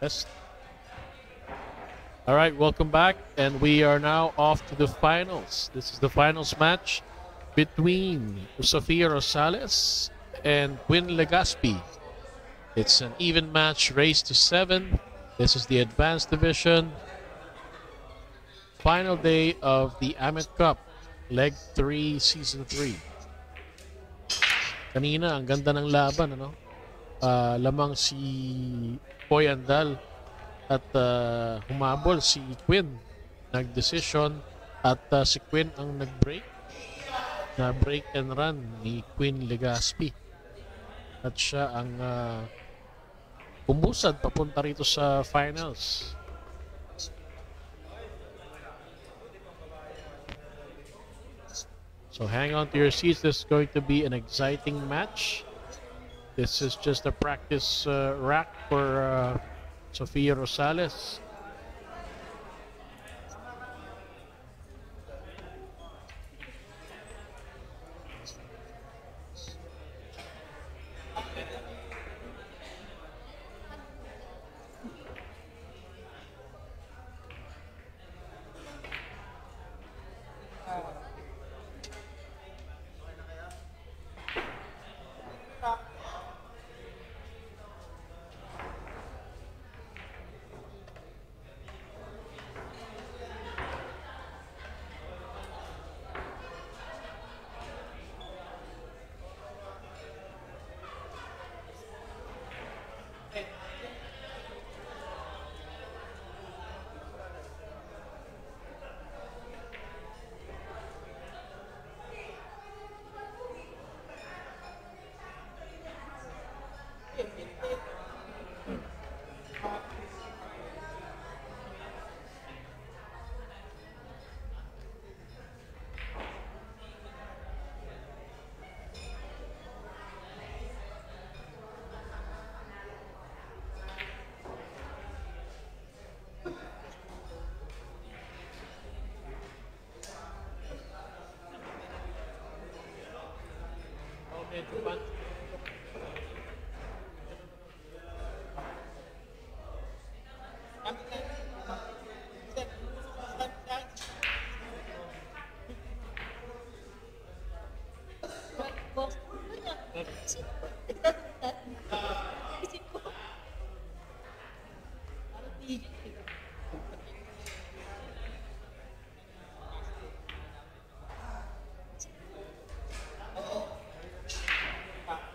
Yes. All right, welcome back, and we are now off to the finals. This is the finals match between Sofia Rosales and Quinn Legaspi. It's an even match, race to 7. This is the advanced division. Final day of the Amet Cup, Leg 3, Season 3. Kanina, ang ganda ng laban, ano? Lamang si Poy Andal at humabol si Quinn. Nag-decision at si Quinn ang nag-break. Na break and run ni Quinn Legaspi. At siya ang umusad papunta rito sa finals. So hang on to your seats. This is going to be an exciting match. This is just a practice rack for Sofia Rosales.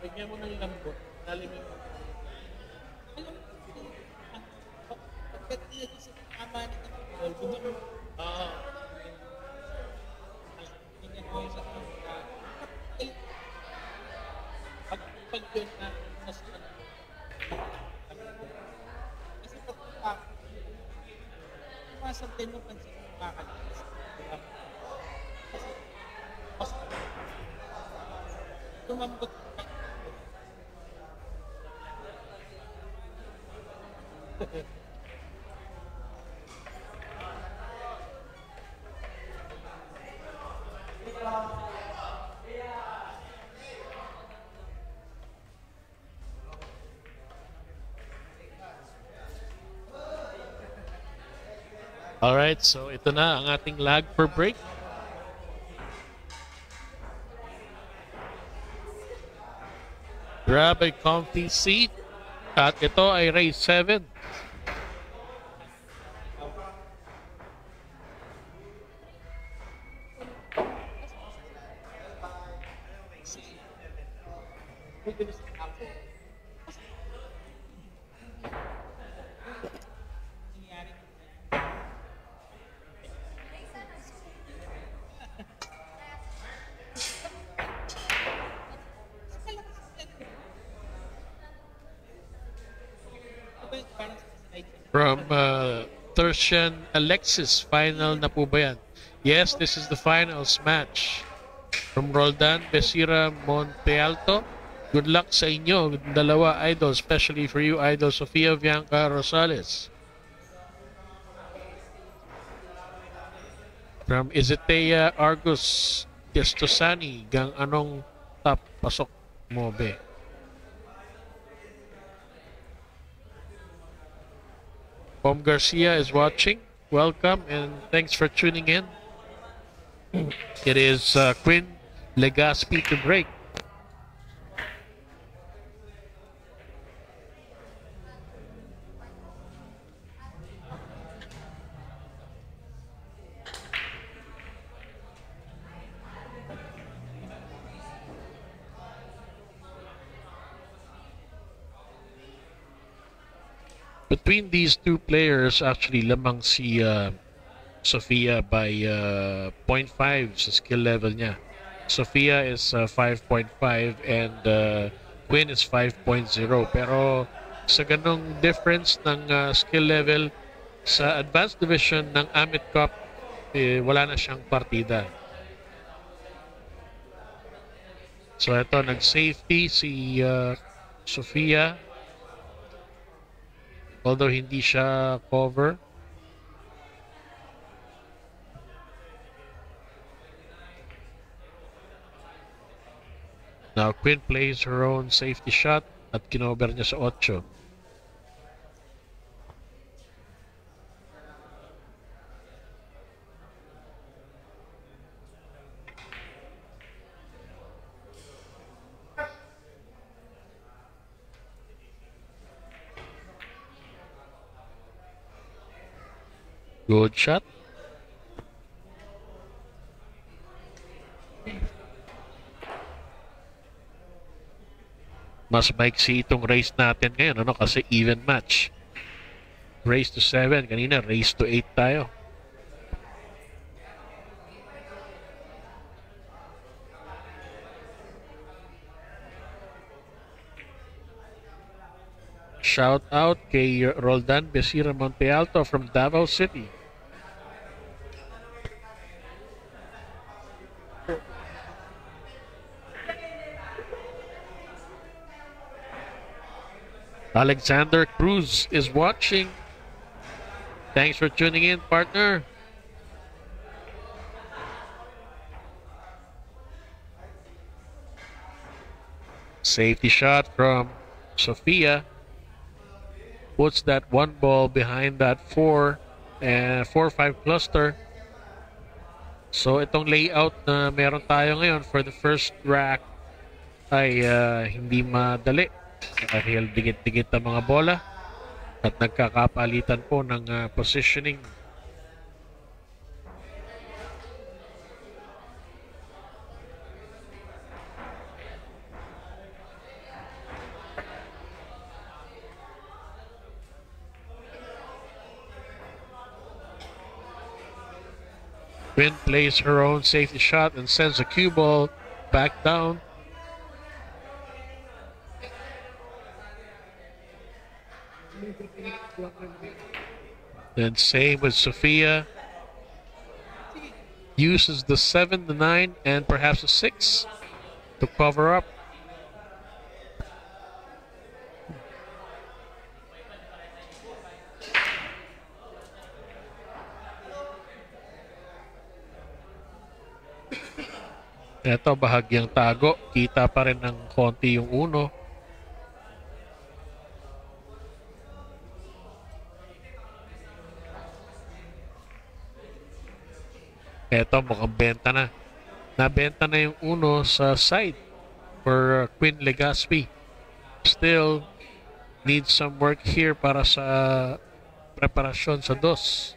Bigyan mo ng lambot. Lalimig mo. Pagkat niya sa tama ni Kapitol, bigyan mo. Bigyan mo yung sa tama. Pag yun na, mas kasi pagkita, iwasan din mo pansin mo kakalipas. Kasi, mas tumambot. Alright, so ito na ang ating lag per break. Grab a comfy seat. At ito ay race 7. From Tertian Alexis, final na po ba yan? Yes, this is the finals match. From Roldan Besira Montealto, good luck sa inyo, dalawa idol, especially for you, idol Sofia Bianca Rosales. From Izitea Argus Destosani, gang anong top pasok mo be? Pom Garcia is watching. Welcome and thanks for tuning in. It is Quinn Legaspi to break. Between these two players, actually, lamang si Sofia by 0.5 sa skill level niya. Sofia is 5.5 and Quinn is 5.0. Pero sa ganong difference ng skill level sa advanced division ng Amit Cup, wala na siyang partida. So ito, nag-safety si Sofia. Although hindi siya cover. Now Quinn plays her own safety shot at kinover niya sa 8. Good shot. Mas maiksi itong race natin ngayon, ano? Kasi even match. Race to 7. Kanina, race to 8 tayo. Shout out kay Roldan Besira Montealto from Davao City. Alexander Cruz is watching. Thanks for tuning in, partner. Safety shot from Sofia. Puts that one ball behind that 4-5 cluster. So itong layout na meron tayo ngayon for the first rack ay hindi madali. Dahil dikit-dikit ang mga bola at nagkakapalitan po ng positioning. Quinn plays her own safety shot and sends a cue ball back down. Then same with Sofia. Uses the 7, the 9, and perhaps a 6 to cover up. Ito, bahagyang tago. Kita pa rin ng konti yung 1. Eto, mukhang benta na. Nabenta na yung 1 sa side for Quinn Legaspi. Still needs some work here para sa preparasyon sa 2.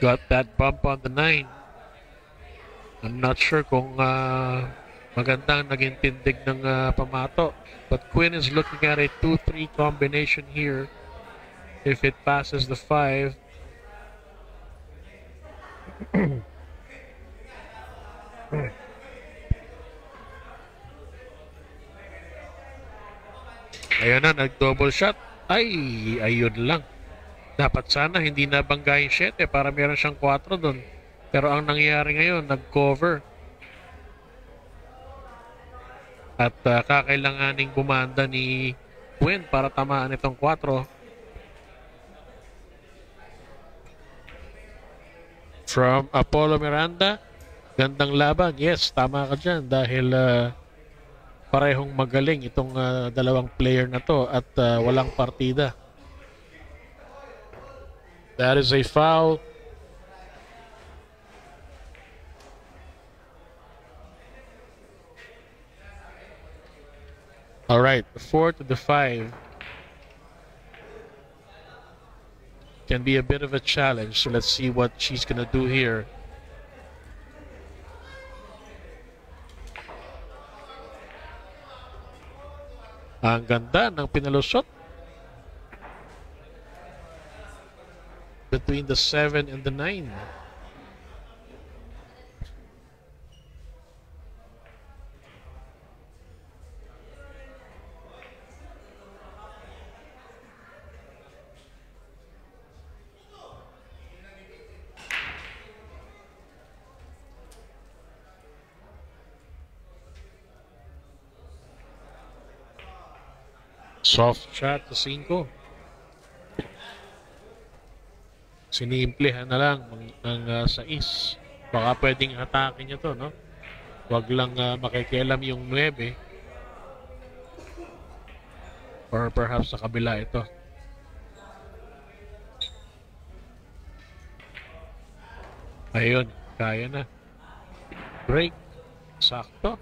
Got that bump on the 9. I'm not sure kung magandang naging tindig ng pamato. But Quinn is looking at a 2-3 combination here. If it passes the 5. Ayun na, nag-double shot. Ay, ayun lang. Dapat sana hindi nabangga yung 7 para meron siyang 4 doon. Pero ang nangyayari ngayon, nag-cover. At kakailanganing bumanda ni Quinn para tamaan itong 4. From Apollo Miranda, gandang laban. Yes, tama ka dyan dahil parehong magaling itong dalawang player na to at walang partida. That is a foul. All right, 4 to the 5 can be a bit of a challenge. So let's see what she's gonna do here. Ang ganda ng pinalusot between the 7 and the 9. Soft shot to 5. Sinimplehan na lang ng 6. Baka pwedeng atake niya to, no? Wag lang makikialam yung 9. Or perhaps sa kabila ito. Ayun, kaya na. Break. Sakto.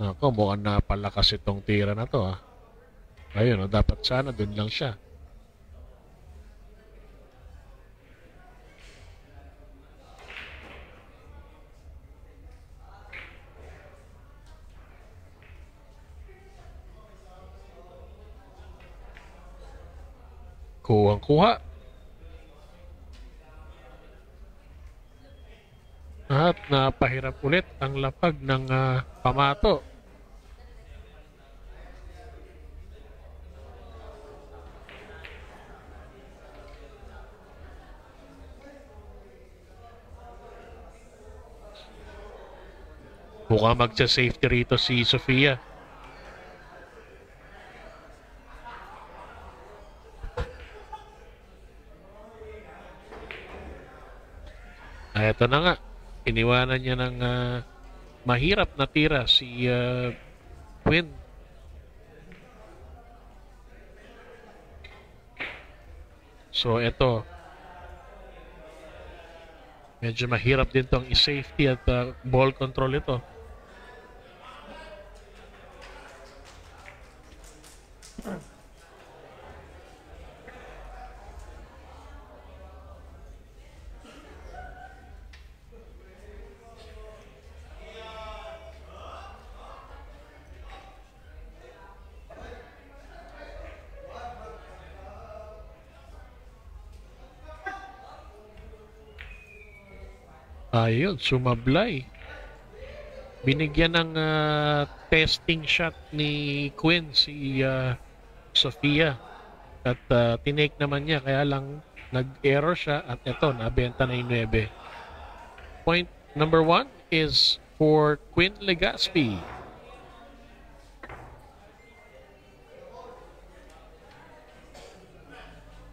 Ako, mukhang napalakas itong tira na to, ah. Ayun, dapat sana dun lang siya. Kuhang-kuha. At napahirap ulit ang lapag ng pamato. Mukhang magsa-safety rito si Sofia. Ito na nga. Iniwanan niya ng mahirap na tira si Quinn. So ito, medyo mahirap din tong i-safety at ball control ito. Ayun, sumablay. Binigyan ng testing shot ni Quinn si Sofia. At tinake naman niya, kaya lang nag-error siya at eto, nabenta na yung 9. Point number 1 is for Quinn Legaspi.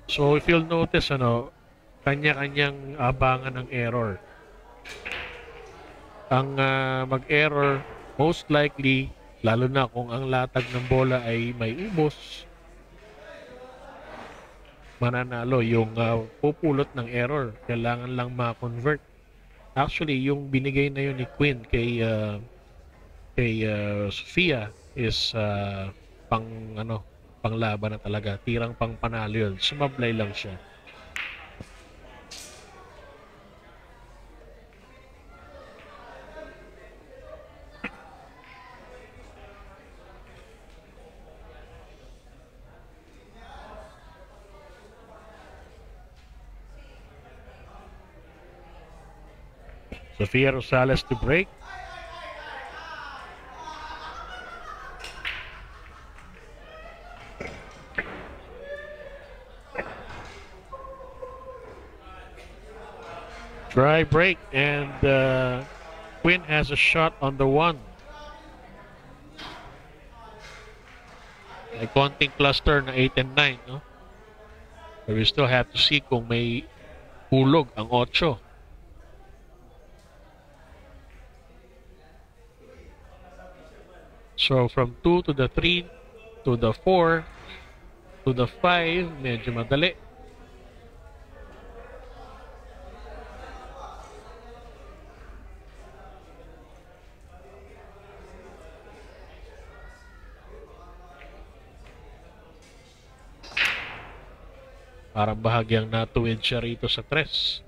So if you'll notice, kanya-kanyang abangan ng error. Ang mag-error, most likely, lalo na kung ang latag ng bola ay may ubos, mananalo yung pupulot ng error. Kailangan lang ma-convert. Actually, yung binigay na yun ni Quinn kay Sofia is panglaban na talaga. Tirang pang panalo yun. Sumablay lang siya. Sofia Rosales to break. Dry break and Quinn has a shot on the 1. May konting cluster na 8 and 9, no? But we still have to see kung may hulog ang 8. So from 2 to the 3 to the 4 to the 5, medyo madali. Parang bahagyang natuwid siya rito sa 3.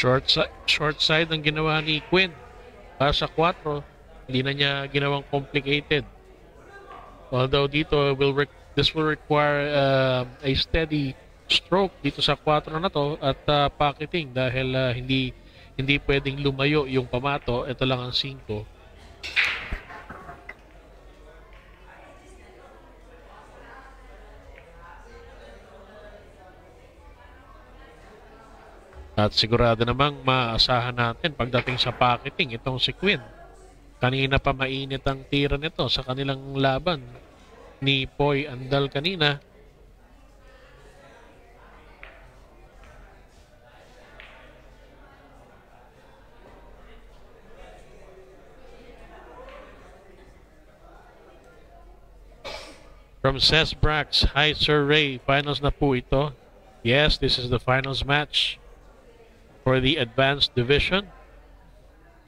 Short side ang ginawa ni Quinn. Para sa 4, hindi na niya ginawang complicated. Although dito this will require a steady stroke dito sa 4 na to at pocketing dahil hindi pwedeng lumayo yung pamato. Ito lang ang 5. At sigurado namang maasahan natin pagdating sa pocketing itong si Quinn. Kanina pa mainit ang tira nito sa kanilang laban ni Poy Andal kanina. From Cesc Brax, hi Sir Ray, finals na po ito. Yes, this is the finals match for the advanced division.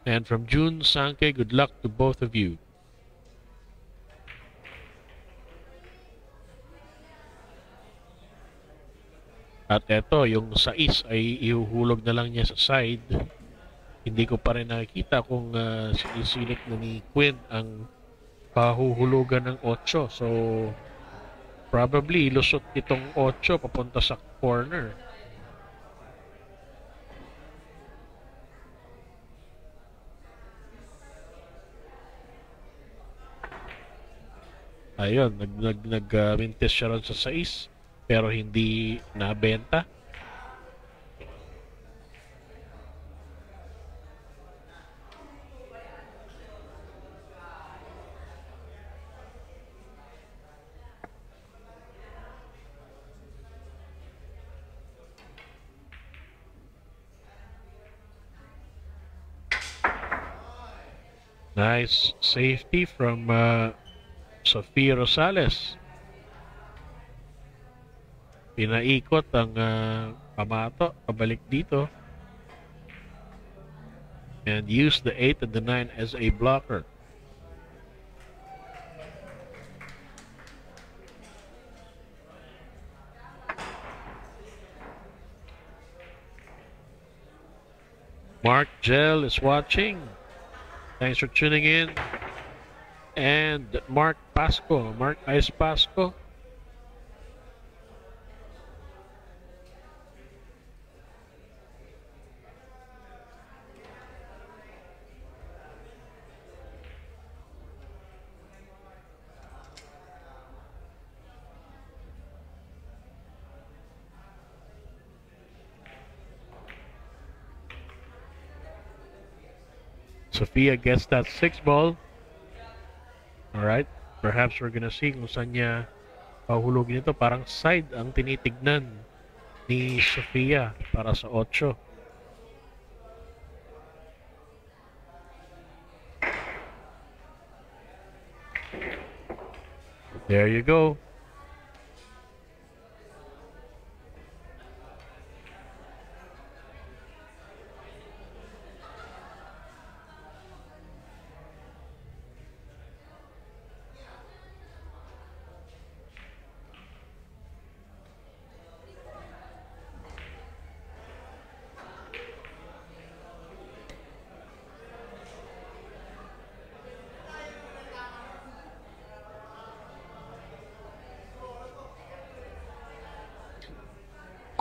And from June Sanke, good luck to both of you. At eto, yung 6 ay ihuhulog na lang niya sa side. Hindi ko pa rin nakikita kung sinisilip na ni Quinn ang pahuhulugan ng 8. So, probably lusot itong 8 papunta sa corner. Ayun, nag-mintis siya ron sa 6 pero hindi nabenta. Nice safety from Sofia Rosales. Pinaikot ang pamato pabalik dito and use the 8 and the 9 as a blocker. Mark Gel is watching. Thanks for tuning in. And Mark Pasco, Mark Ice Pasco. Sofia gets that 6 ball. Alright, perhaps we're gonna see kung saan niya pahulugin ito. Parang side ang tinitignan ni Sofia para sa 8. There you go.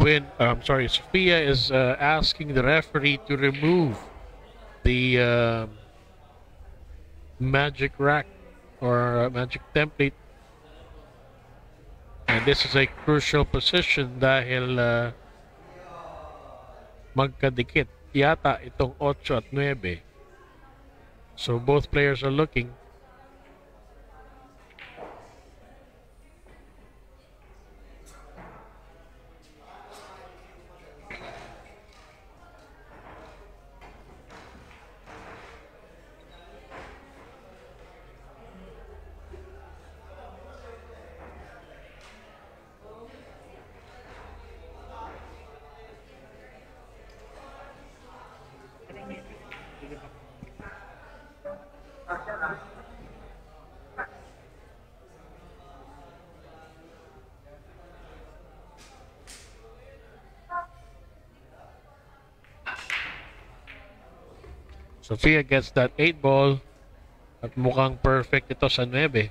Sophia is asking the referee to remove the magic rack or magic template. And this is a crucial position dahil magkadikit yata itong 8 at 9. So both players are looking. Sophia gets that 8 ball at mukhang perfect ito sa 9.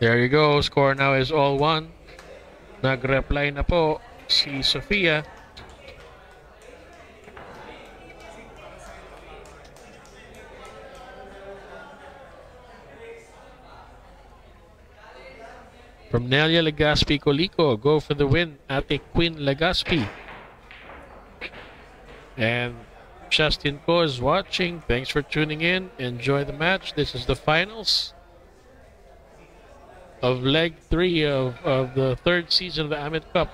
There you go. Score now is all 1. Nag-reply na po si Sophia. From Nelia Legaspi Colico, go for the win at a Queen Legaspi. And Justin Ko is watching. Thanks for tuning in. Enjoy the match. This is the finals of leg 3 of the 3rd season of the Amit Cup.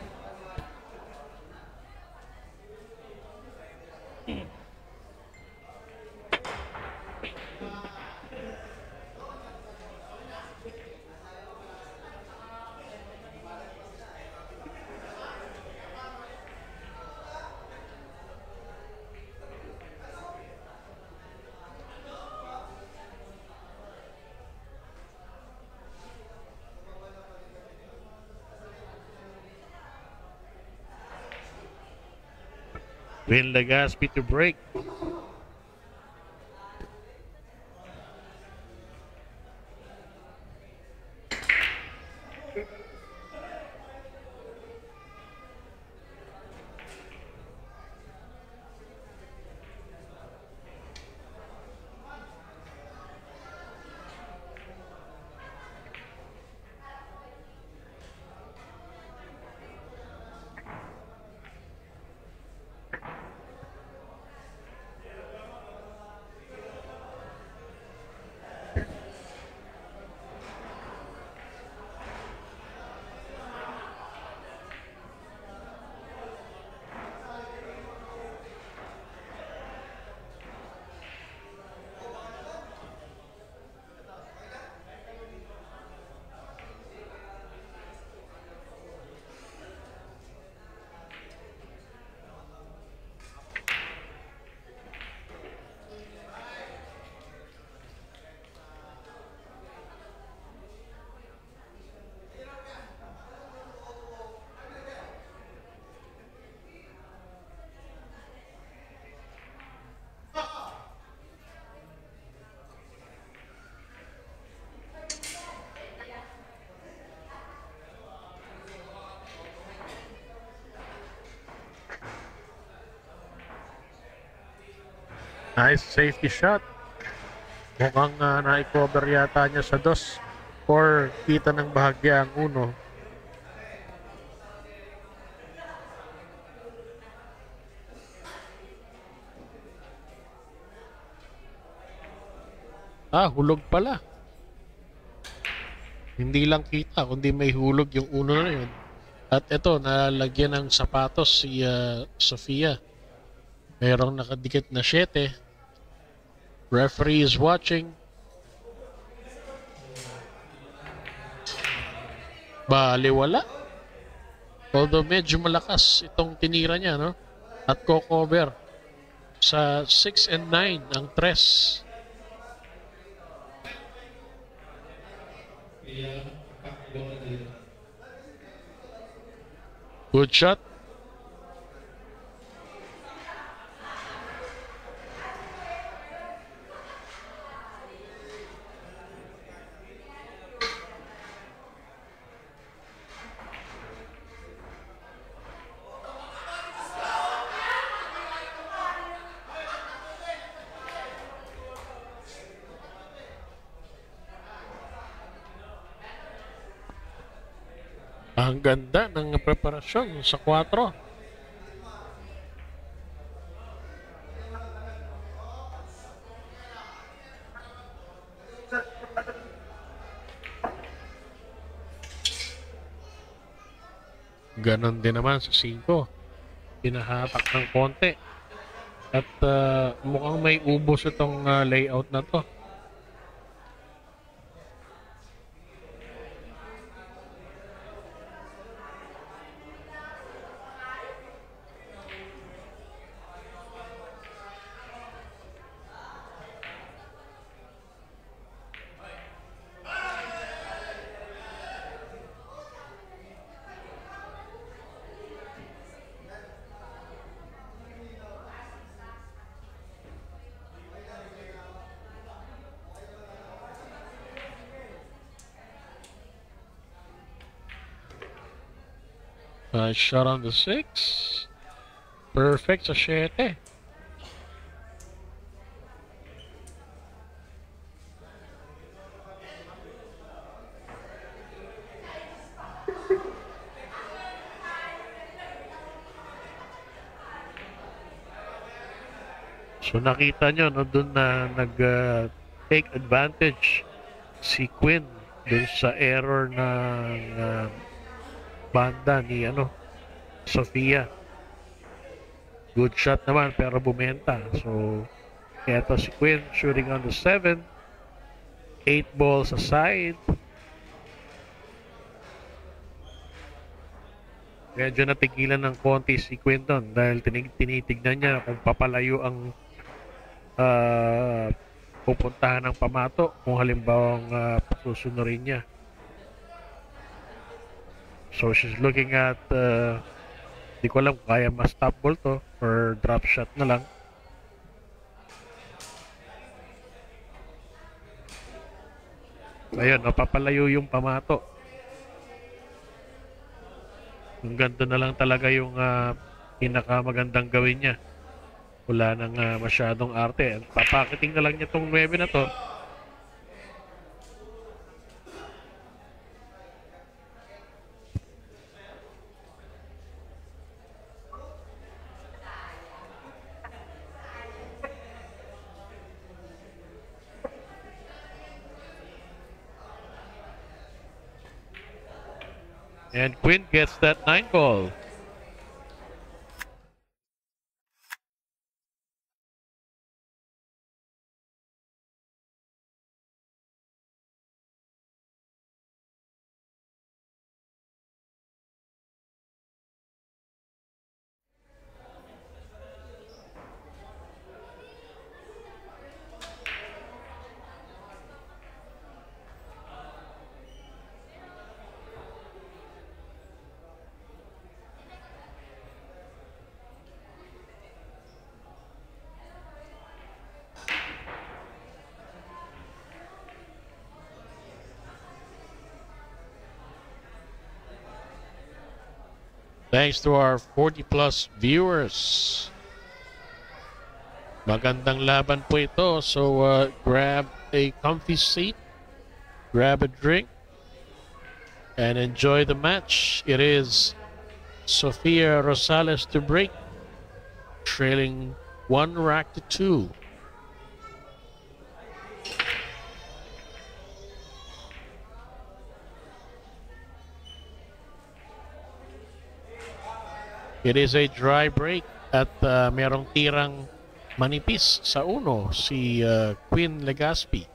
Queen Legaspi to break. Nice safety shot. Mukhang na-cover yata niya sa 2 or kita ng bahagya ang 1. Hulog pala. Hindi lang kita, kundi may hulog yung 1 na yun. At ito, nalagyan ng sapatos si Sophia. Mayroong nakadikit na 7. Referee is watching. Baliwala. Although medyo malakas itong tinira niya, no? At co-cover sa 6 and 9 ang 3. Good shot. Ang ganda ng preparasyon sa 4. Ganon din naman sa 5. Pinahatak ng konti. At mukhang may ubos itong layout na to. Shot on the 6. Perfect sa 7. So nakita nyo, no, dun na take advantage si Quinn dun sa error ng banda ni Sofia. Good shot naman pero bumenta. So eto si Quinn shooting on the 7. 8 balls aside. Medyo natigilan ng konti si Quinn doon dahil tinitignan niya kung papalayo ang pupuntahan ng pamato kung halimbawang susunurin niya. So she's looking at di ko alam kung kaya ma-stop ball to or drop shot na lang. Ayun, napapalayo yung pamato. Yung ganito na lang talaga yung pinakamagandang gawin niya. Wala nang masyadong arte. Papakiting na lang niya tong 9 na to. And Quinn gets that 9 ball. Thanks to our 40 plus viewers. Magandang laban po ito. So grab a comfy seat, grab a drink, and enjoy the match. It is Sofia Rosales to break, trailing 1 rack to 2. It is a dry break at merong tirang manipis sa uno si Quinn Legaspi.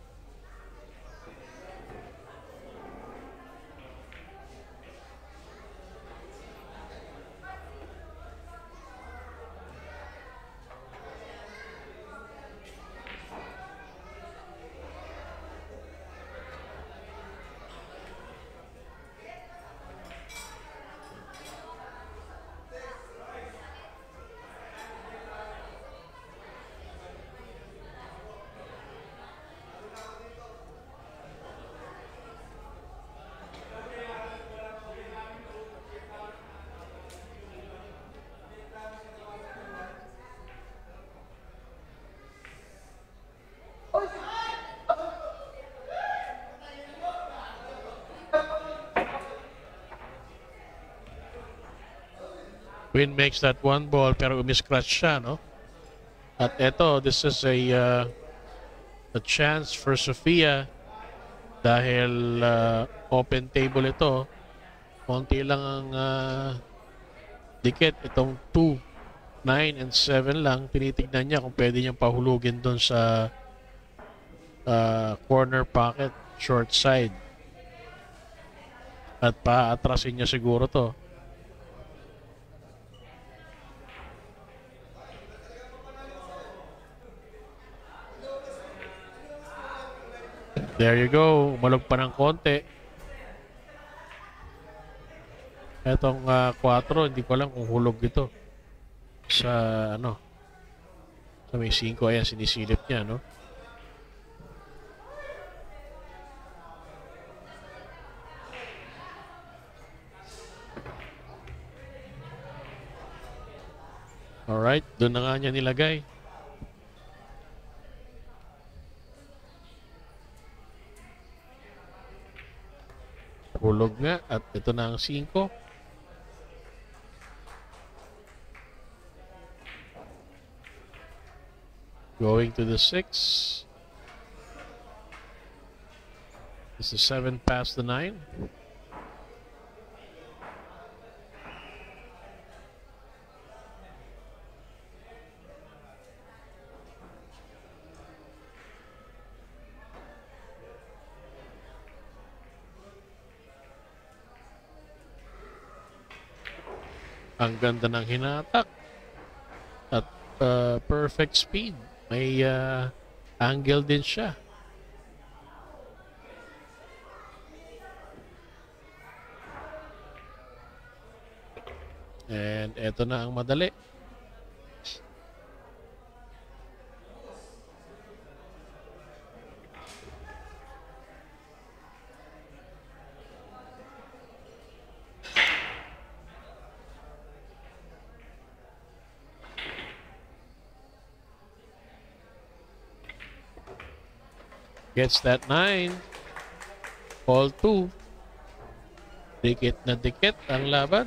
Queen makes that one ball pero umiscratch siya, no? At eto, this is a chance for Sofia dahil open table ito. Konti lang ang dikit. Itong 2, 9, and 7 lang. Tinitignan niya kung pwede niyang pahulugin doon sa corner pocket, short side. At paatrasin niya siguro to. There you go. Umalog pa ng konti. Etong 4, hindi ko alam kung hulog ito. Sa sa may 5, ayan, sinisilip niya, no? Alright, doon na nga niya nilagay. Hulog nga at ito na ang 5. Going to the 6. This is 7 past the 9. Ang ganda ng hinatak at perfect speed. May angle din siya. And eto na ang madali. Gets that 9. All 2. Dikit na dikit ang laban.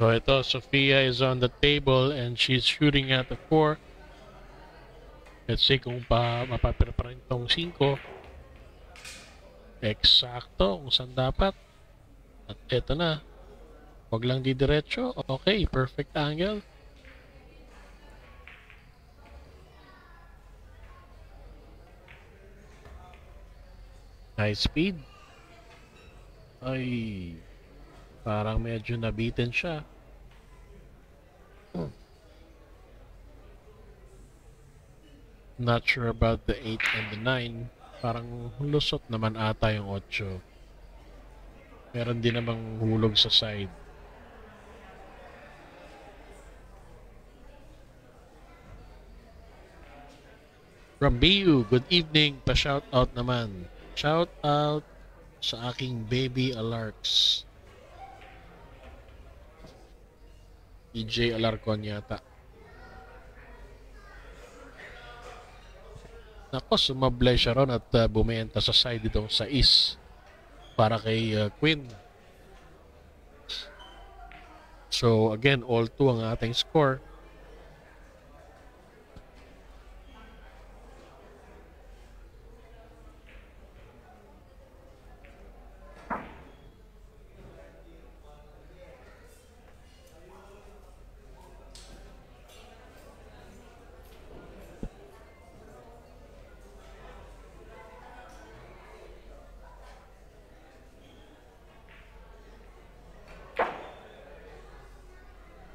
So ito, Sofia is on the table and she's shooting at the 4. Let's see kung mapapira pa rin itong 5. Eksakto kung saan dapat. At ito na. Wag lang didiretso. Okay, perfect angle. High speed. Ay, parang medyo nabitin siya. Not sure about the 8 and the 9. Parang lusot naman ata yung 8. Meron din namang hulog sa side. From BU, good evening. Pa-shout out naman. Shout out sa aking baby Alarks. EJ Alarcon yata. Nako, sumablay siya ron at bumenta sa side itong sa is para kay Queen. So again, all 2 ang ating score.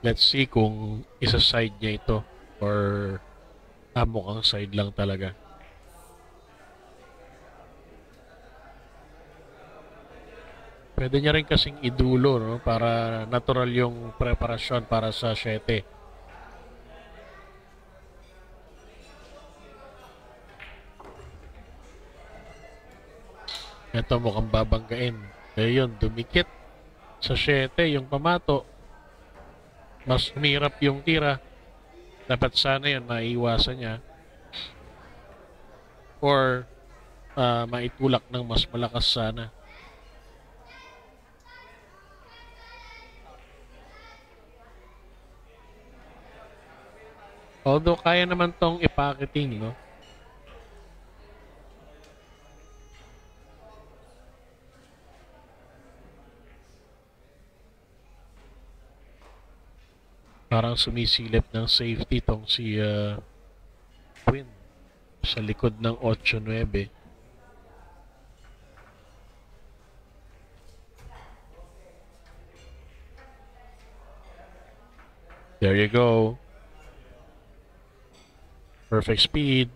Let's see kung isa-side niya ito or mukhang side lang talaga. Pwede niya rin kasing idulo, no? Para natural yung preparasyon para sa 7. Ito mukhang babanggain. Ayun, dumikit sa 7 yung pamato. Mas umirap yung tira. Dapat sana yun maiwasan niya. Or maitulak ng mas malakas sana. Although kaya naman tong ipacketing, no? Parang sumisilip ng safety tong si Quinn sa likod ng 8-9. There you go. Perfect speed.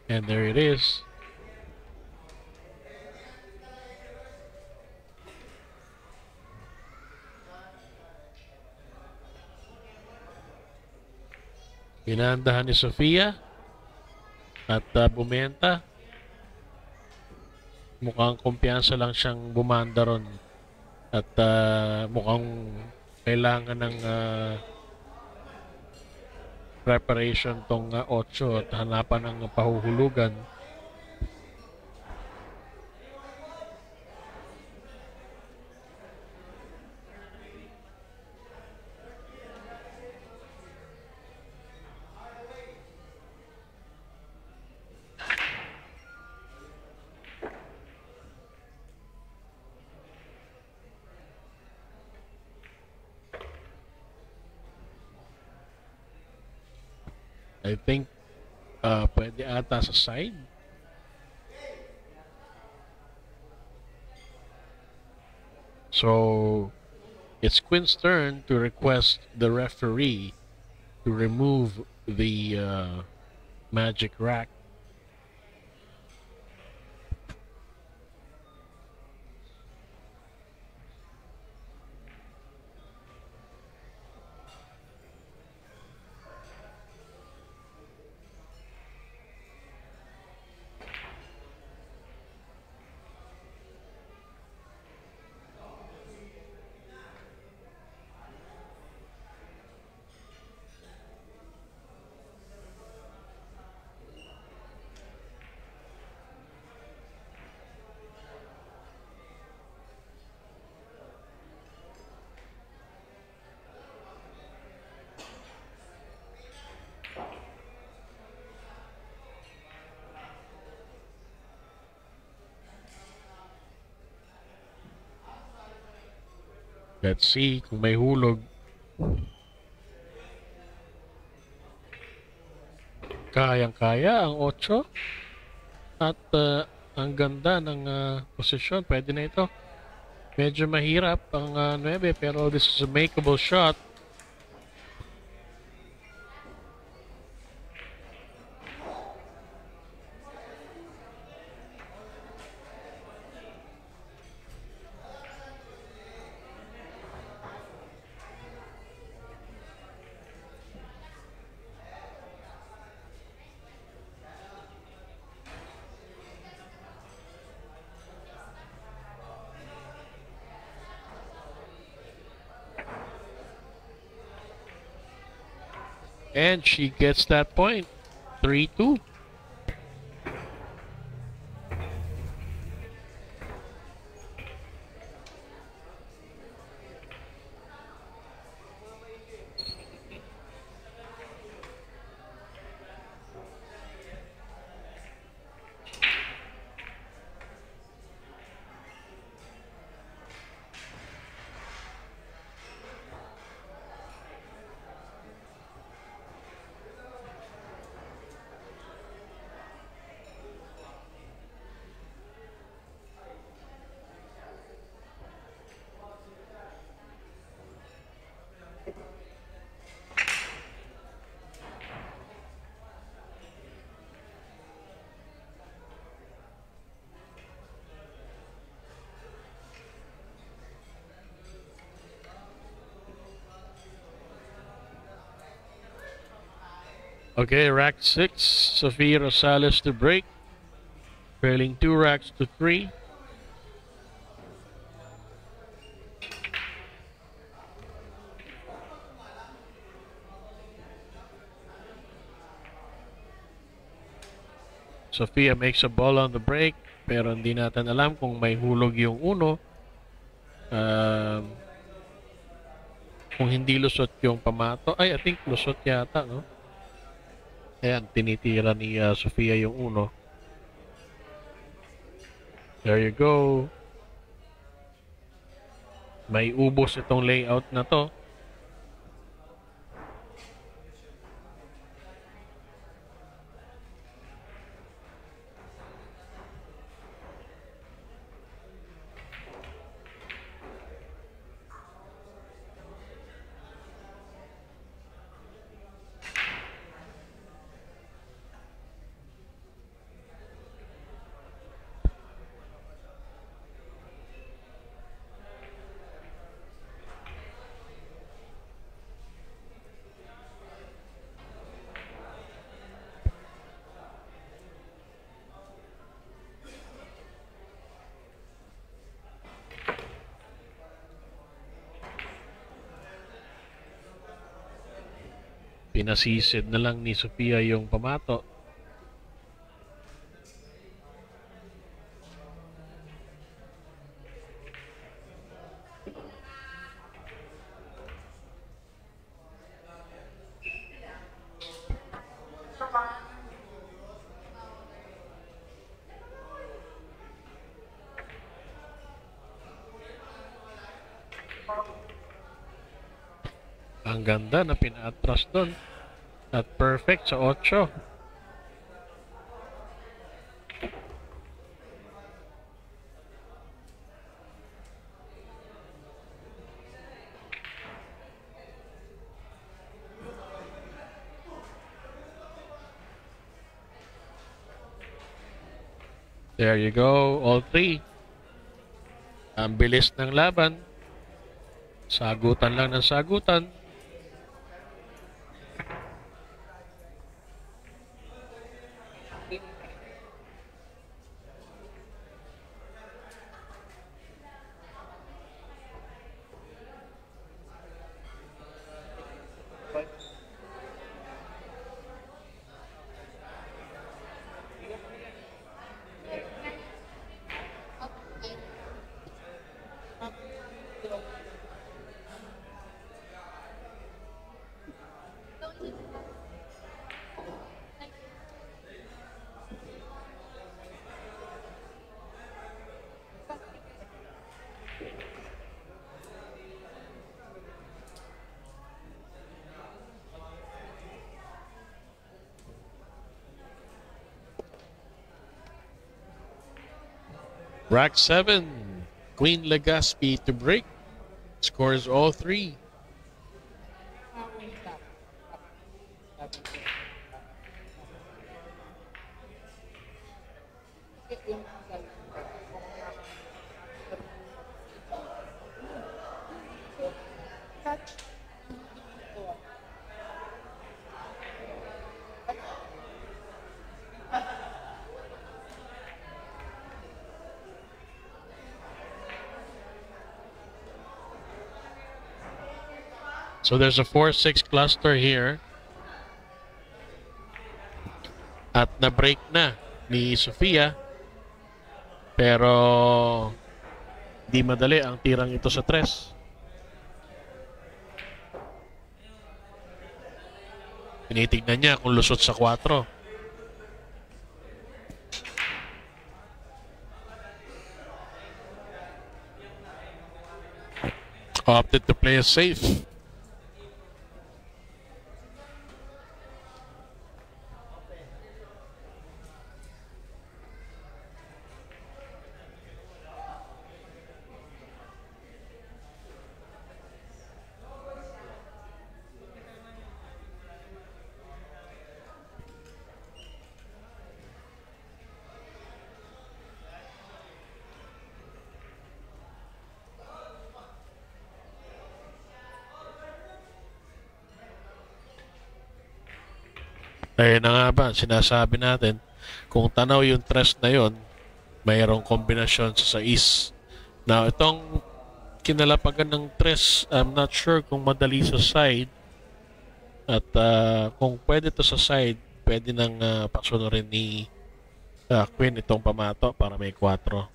And there it is. Inaandahan ni Sofia at bumenta. Mukhang kumpiyansa lang siyang bumanda ron. At mukhang kailangan ng preparation tong 8 at hanapan ng pahuhulugan. I think pwede ata sa side. So it's Quinn's turn to request the referee to remove the magic rack. Let's see kung may hulog. Kayang-kaya ang 8. At ang ganda ng posisyon. Pwede na ito. Medyo mahirap ang 9 pero this is a makeable shot. And she gets that point. 3-2. Okay, rack 6, Sofia Rosales to break. Trailing 2 racks to 3. Sofia makes a ball on the break, pero hindi natin alam kung may hulog yung 1. Kung hindi lusot yung pamato. Ay, I think lusot yata, no? Ayan, tinitira ni Sofia yung 1. There you go. May ubos itong layout na to. Pinasisid na lang ni Sofia yung pamato. Ang ganda na pina-atras doon. At perfect sa 8. There you go, all 3. Ang bilis ng laban. Sagutan lang ng sagutan. Rack 7. Queen Legaspi to break. Scores all three. So there's a 4-6 cluster here. At na-break na ni Sofia. Pero di madali ang tirang ito sa 3. Tinitignan niya kung lusot sa 4. Opted to play it safe. Ayun na nga ba, sinasabi natin, kung tanaw yung 3 na yon, mayroong kombinasyon sa 6. Now, itong kinalapagan ng 3, I'm not sure kung madali sa side. At kung pwede to sa side, pwede nang pasunurin ni Queen itong pamato para may 4.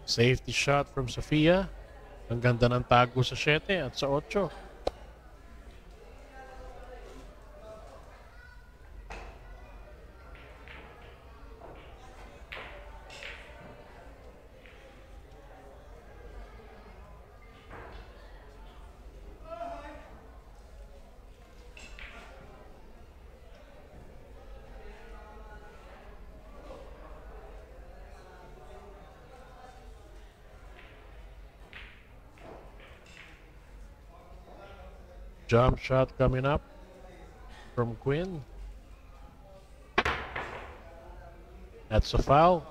Safety shot from Sofia. Ang ganda ng tago sa 7 at sa 8. Jump shot coming up from Quinn. That's a foul.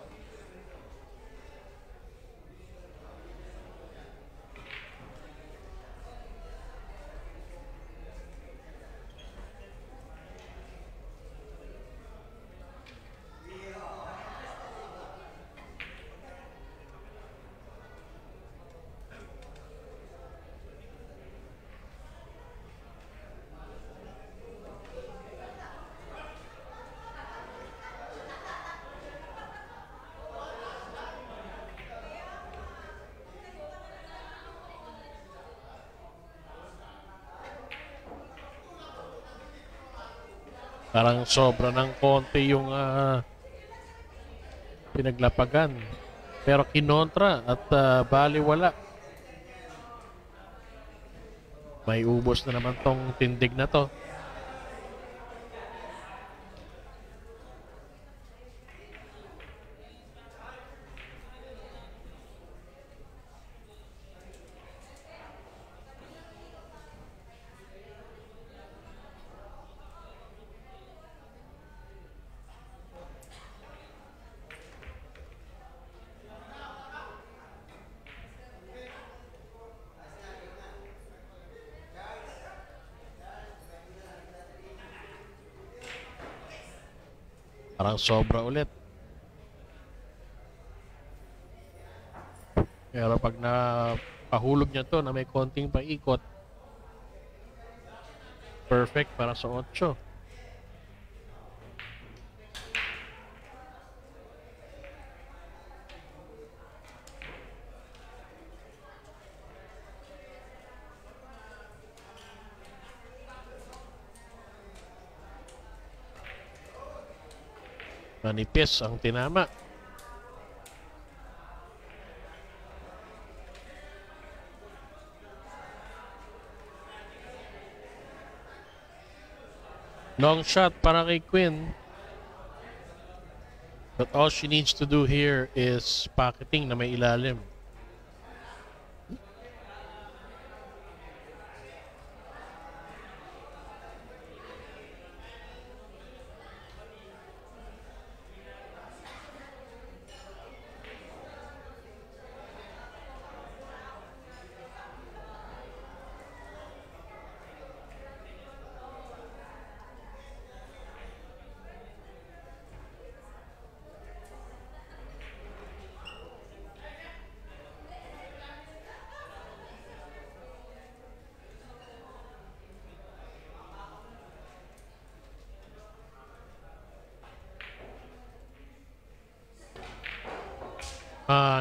Parang sobra ng konti yung pinaglapagan. Pero kinontra at baliwala. May ubos na naman tong tindig na to. Parang sobra ulit. Pero pag napahulog niya to na may konting paikot, perfect para sa 8. Manipis ang tinama. Long shot para kay Quinn. But all she needs to do here is pocketing na may ilalim.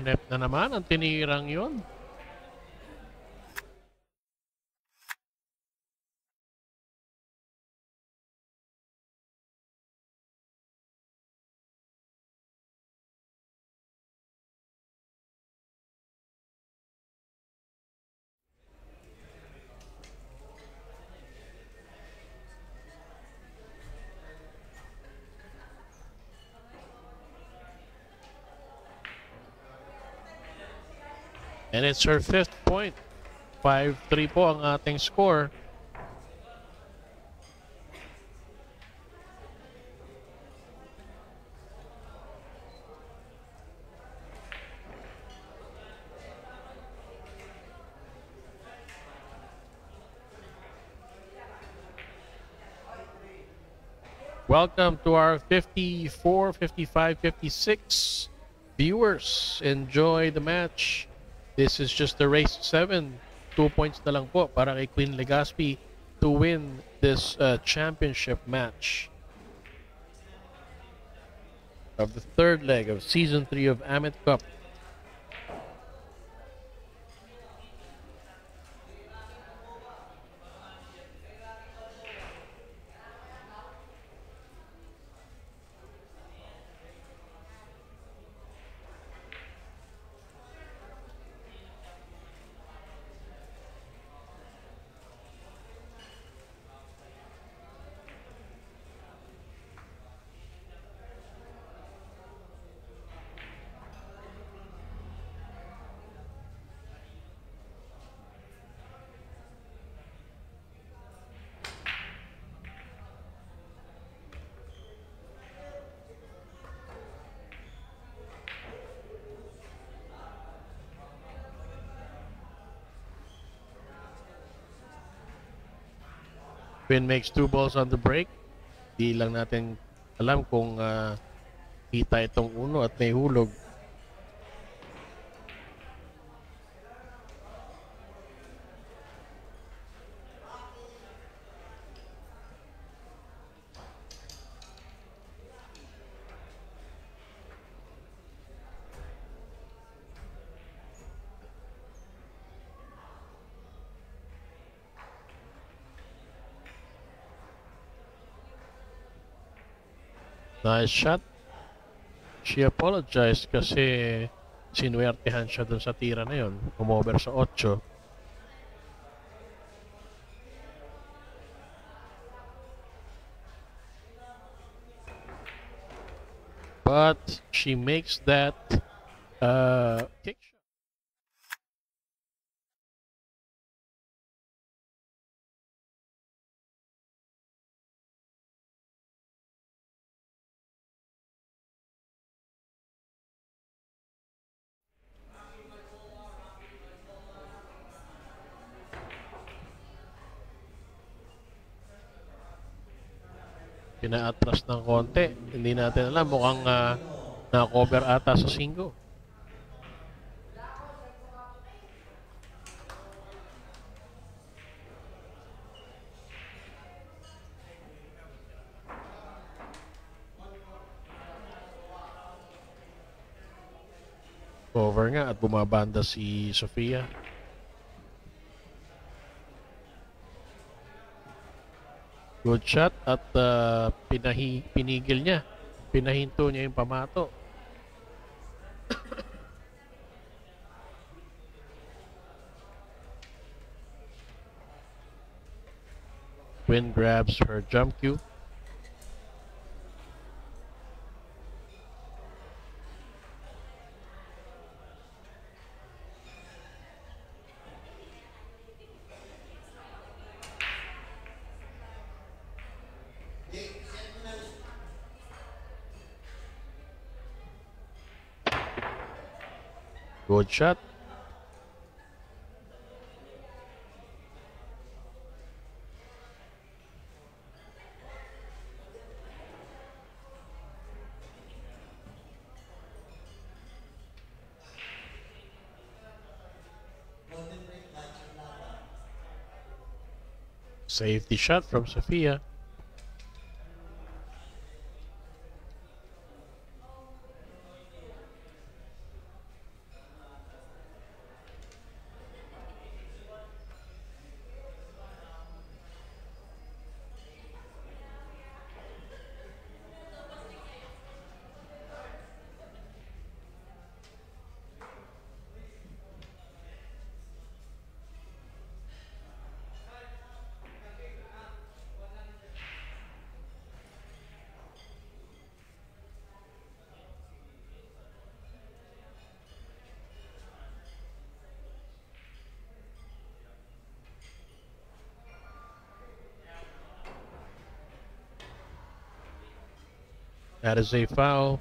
Net na naman ang tinirang yun. And it's her 5th point. 5-3 po ang ating score. Welcome to our 54, 55, 56 viewers. Enjoy the match. This is just the race 7. 2 points na lang po para kay Queen Legaspi to win this championship match of the 3rd leg of Season 3 of Amit Cup. Quinn makes 2 balls on the break. Di lang natin alam kung kita itong uno at may hulog. Nice shot. She apologized kasi sinuwertehan siya dun sa tira na yun. Umover sa 8. But she makes that kick shot. Pina-atras ng konti. Hindi natin alam. Mukhang na-cover ata sa 5. Cover nga at bumabanda si Sofia. Good shot at pinigil niya. Pinahinto niya yung pamato. Quinn grabs her jump cue. Good shot. Safety shot from Sofia. That is a foul.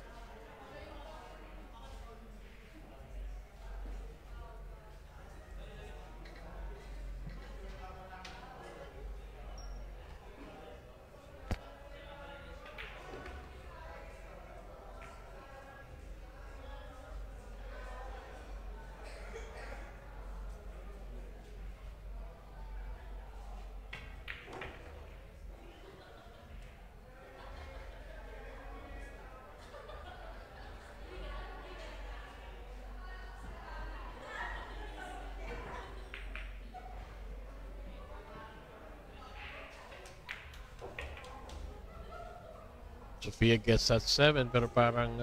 Sofia gets that 7, pero parang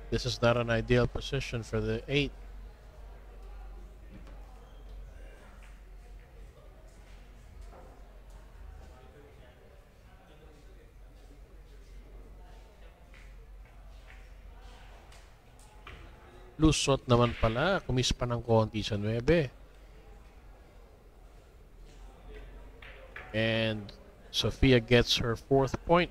this is not an ideal position for the 8. Lusot naman pala. Kumis pa ng konti sa 9. And Sofia gets her 4th point.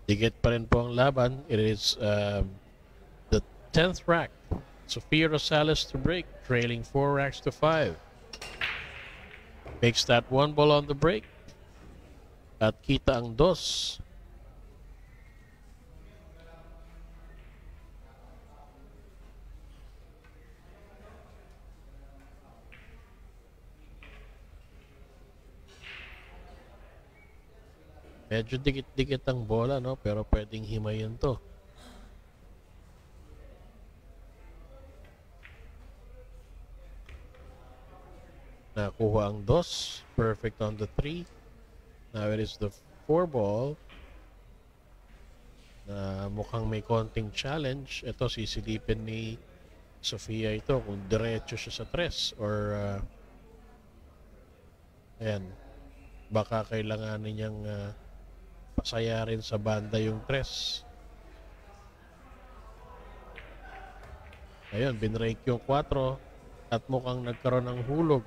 Dikit pa rin po ang laban. It is the 10th rack. Sofia Rosales to break, trailing 4 racks to 5. Makes that 1 ball on the break. At kita ang dos. Medyo dikit-dikit ang bola, no? Pero pwedeng himayin to. Nakuha ang dos. Perfect on the 3. Now it is the 4 ball. Na mukhang may konting challenge. Ito, sisilipin ni Sofia ito kung diretso siya sa 3 or ayan, baka kailangan niyang pasaya rin sa banda yung 3. Ayun, binrake yung 4 at mukhang nagkaroon ng hulog.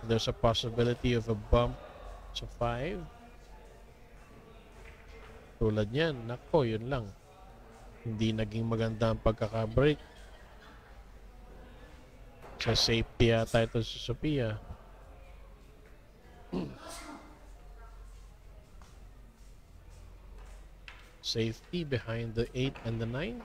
There's a possibility of a bump sa 5. Tulad niyan, nako, yun lang. Hindi naging maganda ang pagkaka-break. Sa safety yata ito si Sofia. Safety behind the 8 and the 9.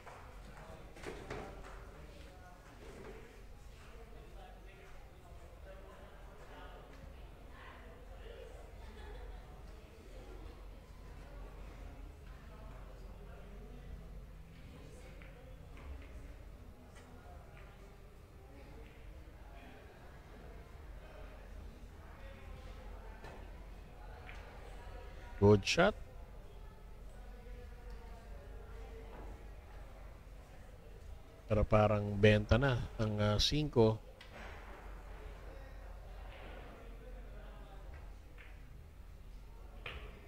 Good shot. Pero parang benta na ang 5.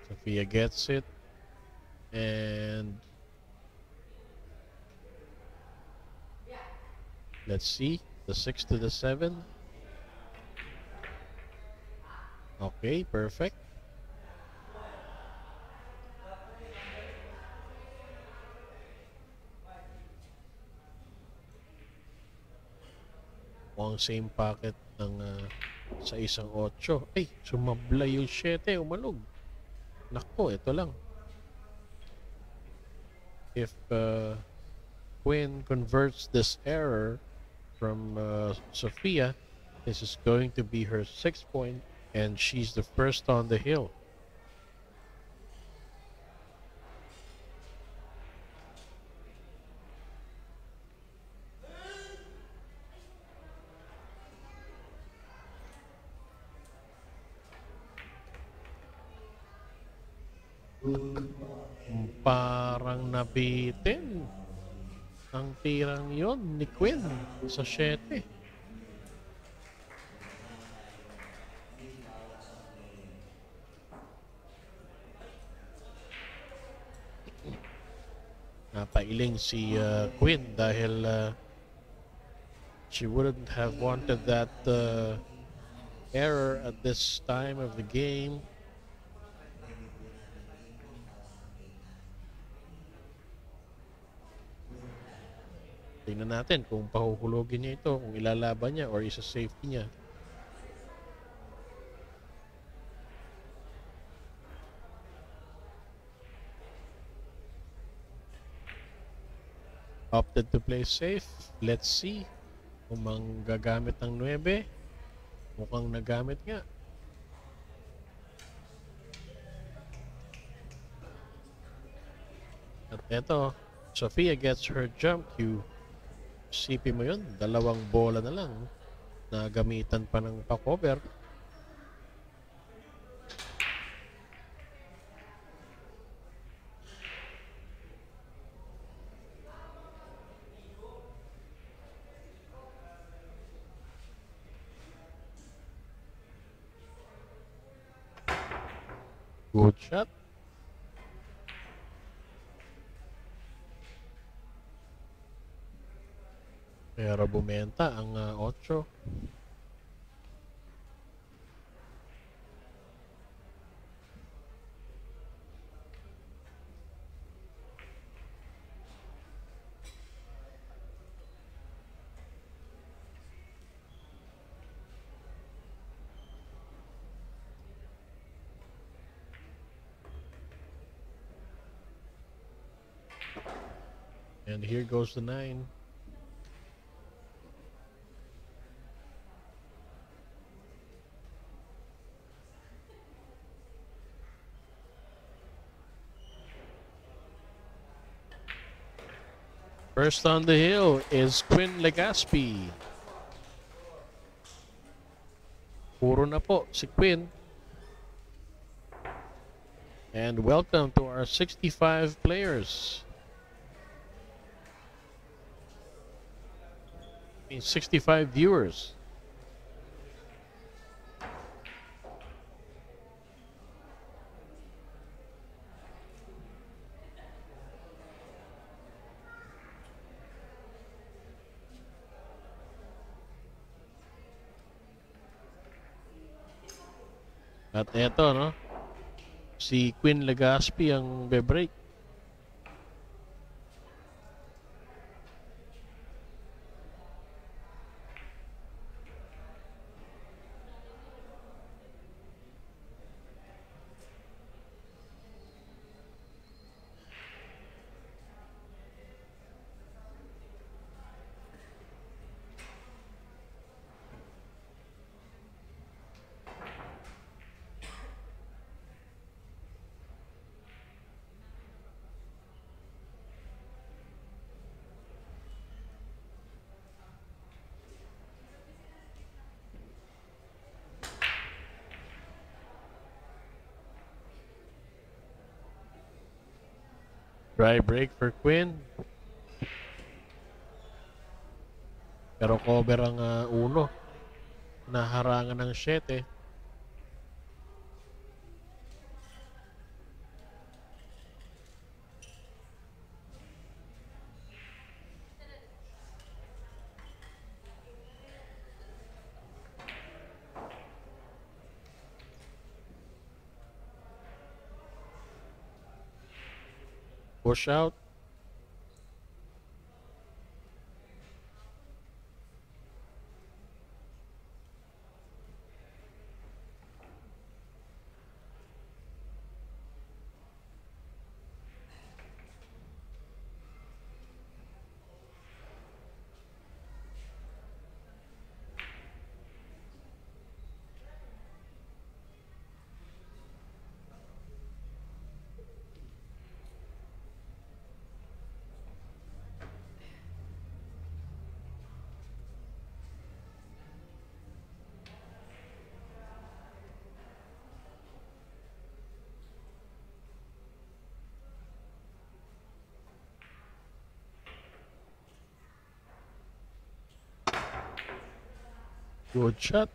Sofia gets it. And let's see. The 6 to the 7. Okay, perfect. Ang same packet ng sa isang 8. Ay, sumabla yung 7. Umalog. Nako, ito lang. If Quinn converts this error from Sofia, this is going to be her 6th point and she's the first on the hill. Parang nabitin ang tirang yon ni Quinn sa 7. Napailing si Quinn dahil she wouldn't have wanted that error at this time of the game. Tingnan natin kung pahuhulogin niya ito, kung ilalaban niya or isa-safety niya. Opted to play safe. Let's see kung gagamit ng 9. Mukhang nagamit nga. At eto, Sofia gets her jump cue. Sipin mo yun, 2 bola na lang na gamitan pa ng pa-cover. Good shot. Pero bumenta ang 8. And here goes the 9. First on the hill is Quinn Legaspi. Puro na po si Quinn. And welcome to our 65 players. 65 viewers. At eto, no? Si Quinn Legaspi ang be-break. Dry break for Quinn. Pero cover ang uno. Naharangan ng 7. Push out. Good shot.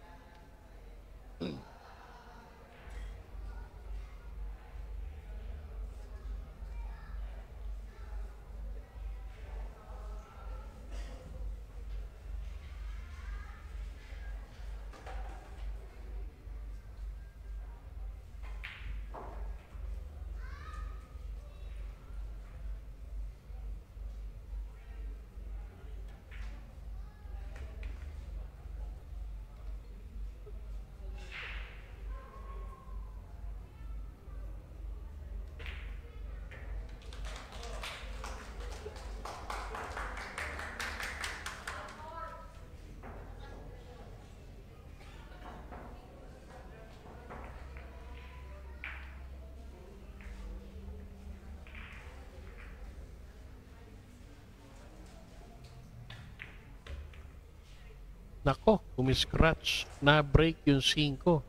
Nako, umiscratch. Na-break yung 5.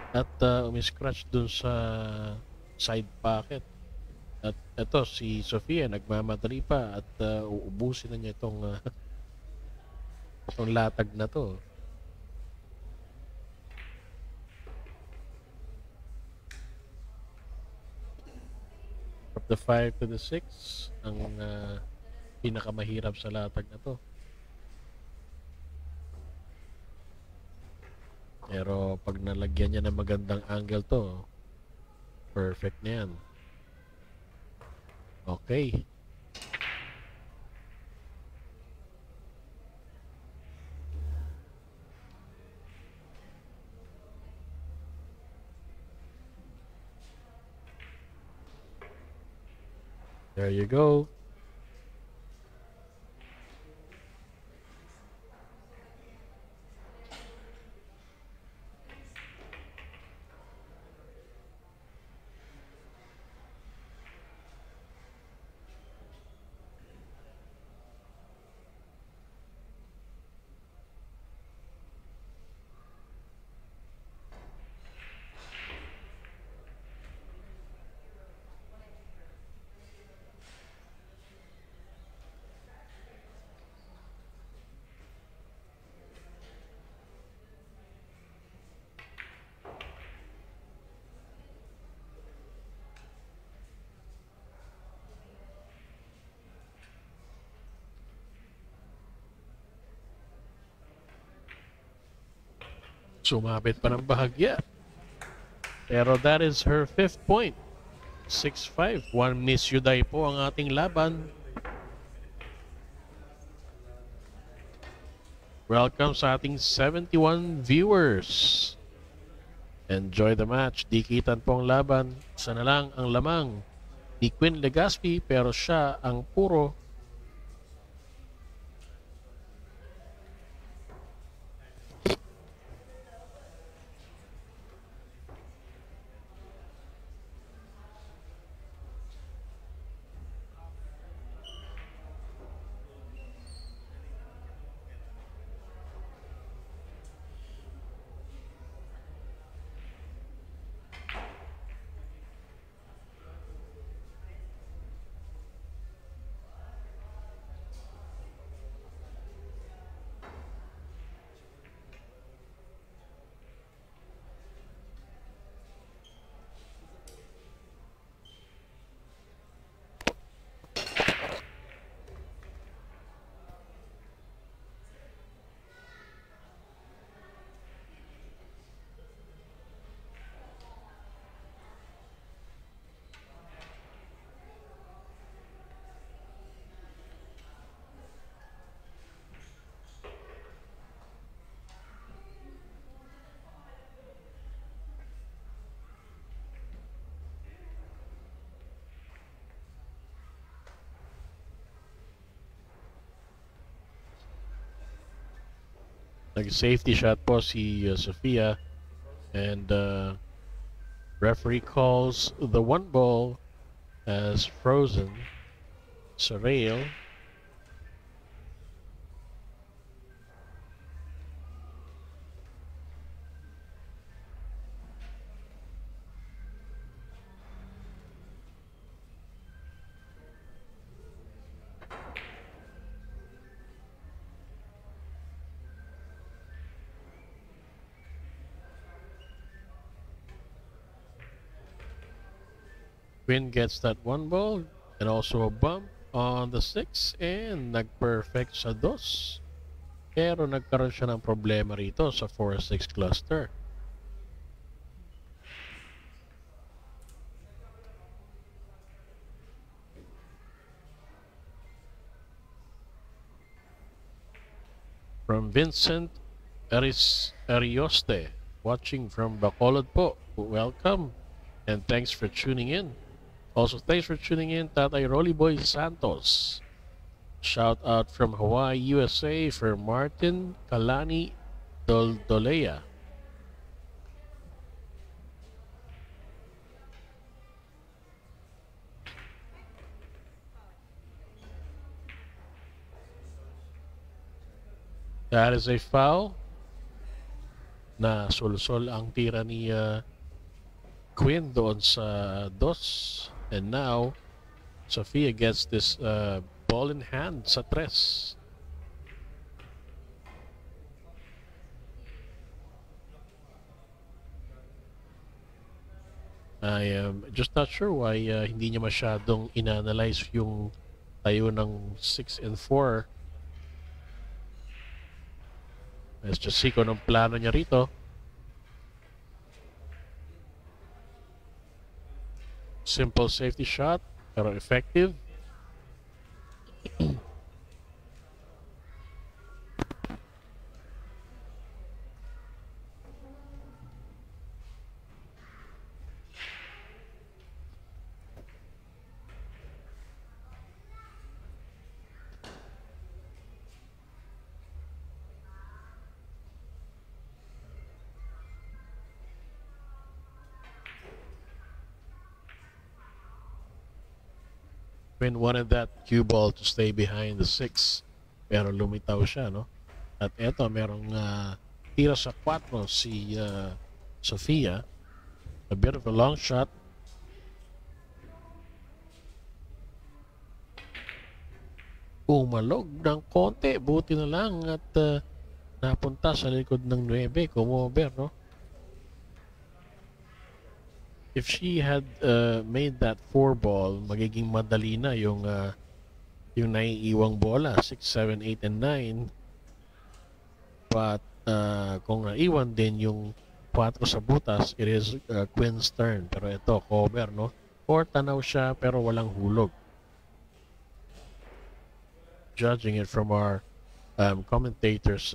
At umiscratch dun sa side pocket. At eto, si Sofia nagmamadali pa at uubusin na niya itong latag na to. From the 5 to the 6, ang pinakamahirap sa latag na to. Pero pag nalagyan niya ng magandang angle to, perfect na yan. Okay. There you go. Sumabit pa ng bahagya. Pero that is her 5th point. 6-5. One miss Yuday po ang ating laban. Welcome sa ating 71 viewers. Enjoy the match. Dikitan po ang laban. Isa na lang ang lamang ni Quinn Legaspi pero siya ang puro nag-safety shot po si Sofia and referee calls the one ball as frozen sa rail. Quinn gets that one ball and also a bump on the 6 and nag-perfect sa 2. Pero nagkaroon siya ng problema rito sa 4-6 cluster. From Vincent Arioste, watching from Bacolod po. Welcome and thanks for tuning in. Also, thanks for tuning in, Tatay Rolly Boy Santos. Shout out from Hawaii, USA for Martin Kalani Doldolea. That is a foul. Na sulsol ang tira ni Quinn doon sa 2. And now, Sofia gets this ball in hand sa 3. I am just not sure why hindi niya masyadong inanalyze yung tayo ng 6 and 4. Let's just see kung anong plano niya rito. Simple safety shot, pero effective. Quinn wanted that cue ball to stay behind the 6 pero lumitaw siya, no? At eto merong tira sa 4 si Sofia, a bit of a long shot. Umalog ng konti, buti na lang at napunta sa likod ng 9, kumover, no? If she had made that 4 ball, magiging madali na yung naiiwang bola, 6, 7, 8, and 9. But kung naiwan din yung 4 sa butas, it is Quinn's turn. Pero ito, cover, no? 4 tanaw siya pero walang hulog. Judging it from our commentators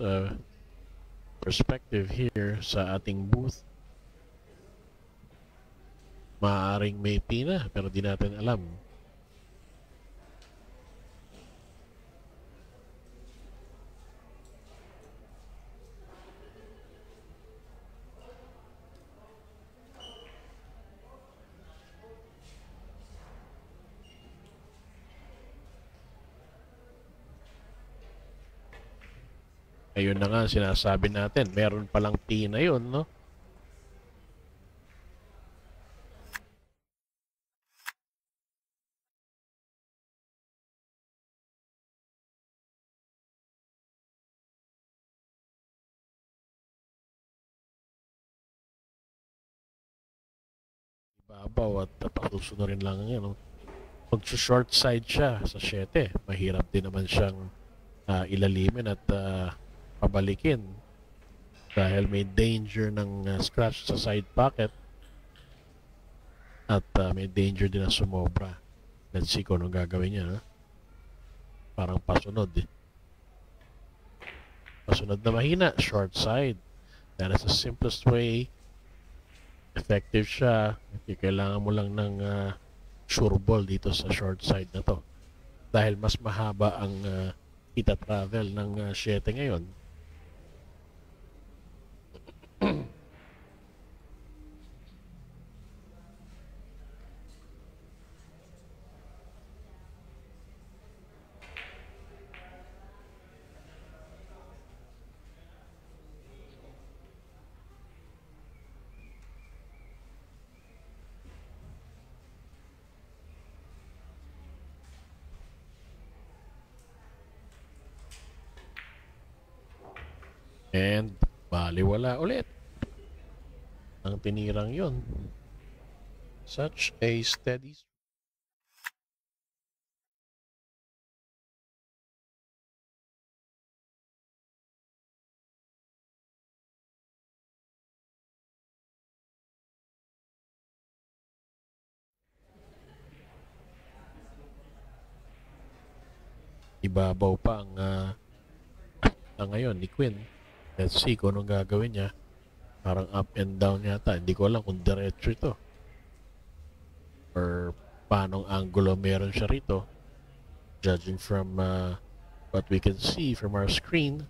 perspective here sa ating booth, maaaring may pina pero di natin alam. Ayun na nga sinasabi natin, meron palang pina yun, no? Ibabaw at patusunurin lang yan, no? Mag-short side siya sa 7, mahirap din naman siyang ilalimin at pabalikin dahil may danger ng scratch sa side pocket at may danger din na sumobra. Let's see kung anong gagawin niya, ha? Parang pasunod eh. Pasunod na mahina, short side. That is the simplest way. Effective siya. Kailangan mo lang ng sure ball dito sa short side na to dahil mas mahaba ang ita-travel ng 7 ngayon. And baliwala ulit ang tinirang yun. Such a steady. Ibabaw pa ang ngayon ni Quinn. Let's see kung anong gagawin niya. Parang up and down yata. Hindi ko alam kung diretso ito or paanong angulo meron siya rito. Judging from what we can see from our screen.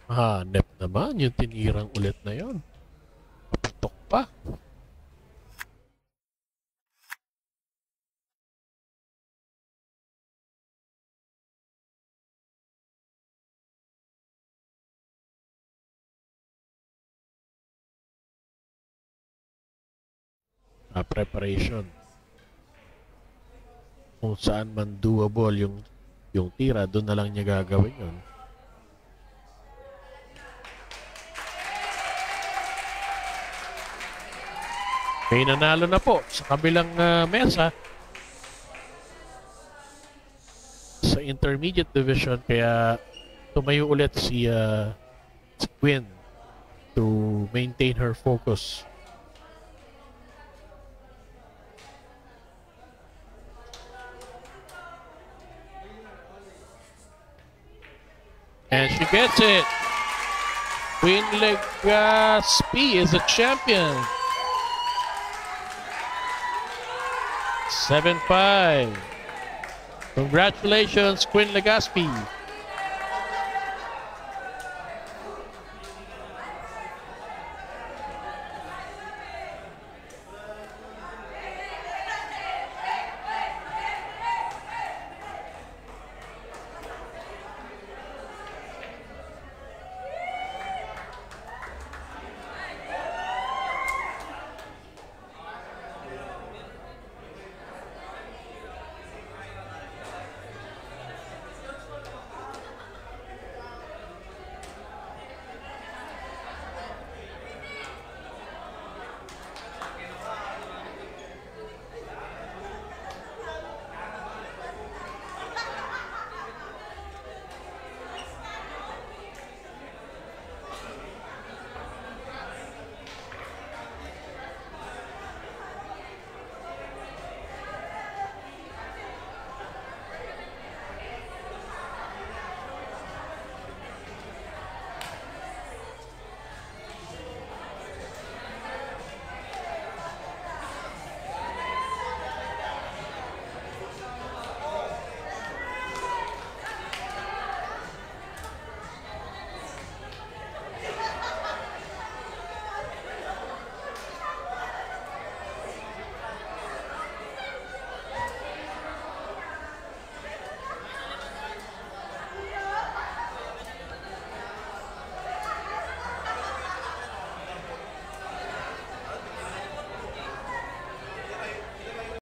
Hanep naman yung tinirang ulit na yon. Paputok pa. Preparation. Kung saan man doable yung tira, doon na lang niya gagawin yun. May nanalo na po sa kabilang mesa sa intermediate division, kaya tumayo ulit si Quinn to maintain her focus. And she gets it. Quinn Legaspi is a champion. 7-5. Congratulations, Quinn Legaspi.